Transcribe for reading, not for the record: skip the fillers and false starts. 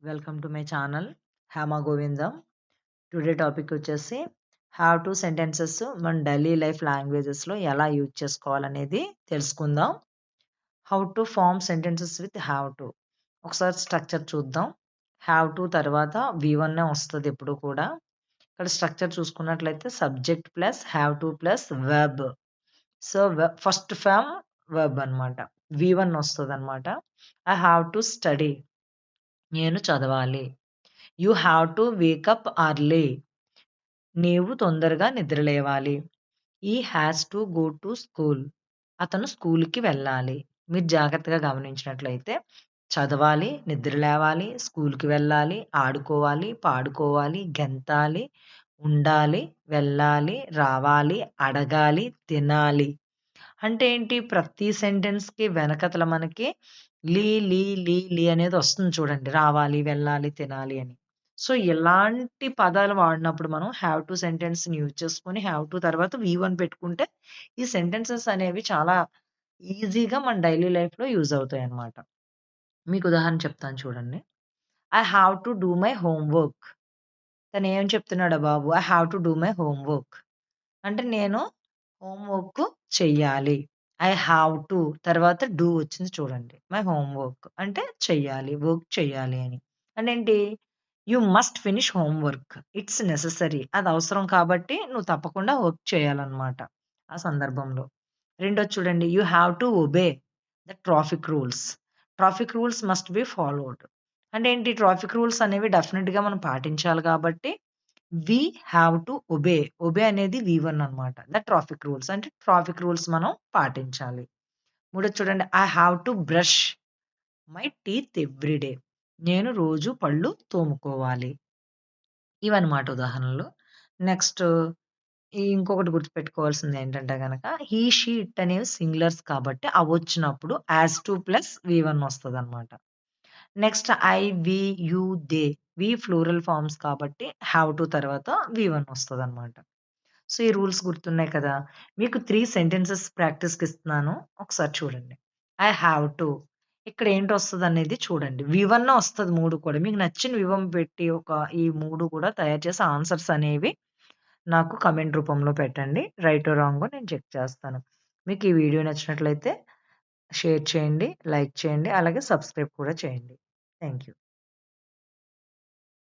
Welcome to my channel Hema Govindam. Today topic వచ్చేసి have to sentences మన daily life లాంగ్వేజెస్లో ఎలా యూజ్ చేసుకోవాలనేది తెలుసుకుందాం. How to form sentences with have to. ఒకసారి స్ట్రక్చర్ చూద్దాం. హ్యావ్ టు తర్వాత V1 వస్తుంది ఎప్పుడు కూడా. ఇక్కడ స్ట్రక్చర్ చూసుకున్నట్లయితే subject plus have to plus verb. So first form verb అనమాట. V1 వస్తుంది అనమాట. ఐ హ్యావ్ టు స్టడీ, నేను చదవాలి. You have to wake up early, నీవు తొందరగా నిద్రలేవాలి. ఈ has to go to school, అతను స్కూల్కి వెళ్ళాలి. మీరు జాగ్రత్తగా గమనించినట్లయితే చదవాలి, నిద్ర లేవాలి, స్కూల్కి వెళ్ళాలి, ఆడుకోవాలి, పాడుకోవాలి, గెంతాలి, ఉండాలి, వెళ్ళాలి, రావాలి, అడగాలి, తినాలి. అంటే ఏంటి? ప్రతి సెంటెన్స్‌కి వెనకతల మనకి లీ, లీ, లీ, లీ అనేది వస్తుంది చూడండి. రావాలి, వెళ్ళాలి, తినాలి అని. సో, ఇలాంటి పదాలు వాడినప్పుడు మనం హావ్ టు సెంటెన్స్‌ని యూజ్ చేసుకొని హావ్ టు తర్వాత వి1 పెట్టుకుంటే ఈ సెంటెన్సెస్ అనేవి చాలా ఈజీగా మన డైలీ లైఫ్‌లో యూజ్ అవుతాయన్నమాట. మీకు ఉదాహరణ చెప్తాను చూడండి. I have to do my homework. తనేం చెప్తున్నాడా బాబు? I have to do my homework. అంటే నేను హోమ్ వర్క్ చెయ్యాలి. ఐ హావ్ టు తర్వాత డూ వచ్చింది చూడండి. మై హోమ్ వర్క్ అంటే చెయ్యాలి. వర్క్ చెయ్యాలి అని. అంటే ఏంటి? You must finish home work. It's necessary. అది అవసరం కాబట్టి నువ్వు తప్పకుండా వర్క్ చేయాలన్నమాట ఆ సందర్భంలో. రెండోది చూడండి. You have to obey the traffic rules. Traffic rules must be followed. అంటే ఏంటి? ట్రాఫిక్ రూల్స్ అనేవి డెఫినిట్‌గా మనం పాటించాలి కాబట్టి we have to obey. Obey అనేది V1 అనమాట. The traffic rules. అంటే ట్రాఫిక్ రూల్స్ మనం పాటించాలి. మూడోది చూడండి. I have to brush my teeth every day. నేను రోజు పళ్ళు తోముకోవాలి. ఇవన్నమాట ఉదాహరణలు. నెక్స్ట్ ఇంకొకటి గుర్తుపెట్టుకోవాల్సింది ఏంటంటే గనక హీ, షీ, ఇట్ అనేవి సింగులర్స్ కాబట్టి అవొచ్చినప్పుడు యాస్ టు ప్లస్ V1 వస్తదనమాట. Next I, we, you, they. We plural forms కాబట్టి హావ్ టు తర్వాత V1 వస్తదనమాట. సో, ఈ రూల్స్ గుర్తున్నాయి కదా! మీకు 3 సెంటెన్సెస్ ప్రాక్టీస్‌కి ఇస్తున్నాను. ఒకసారి చూడండి. ఐ హావ్ టు ఇక్కడ ఏంటొస్తదనేది చూడండి. V1 వస్తది 3 కూడా. మీకు నచ్చిన వివం పెట్టి ఈ 3 కూడా తయారు చేసి ఆన్సర్స్ అనేవి నాకు కామెంట్ రూపంలో పెట్టండి. రైటో రాంగో నేను చెక్ చేస్తాను. మీకు ఈ వీడియో నచ్చినట్లయితే షేర్ చేయండి, లైక్ చేయండి, అలాగే సబ్స్క్రైబ్ కూడా చేయండి. Thank you.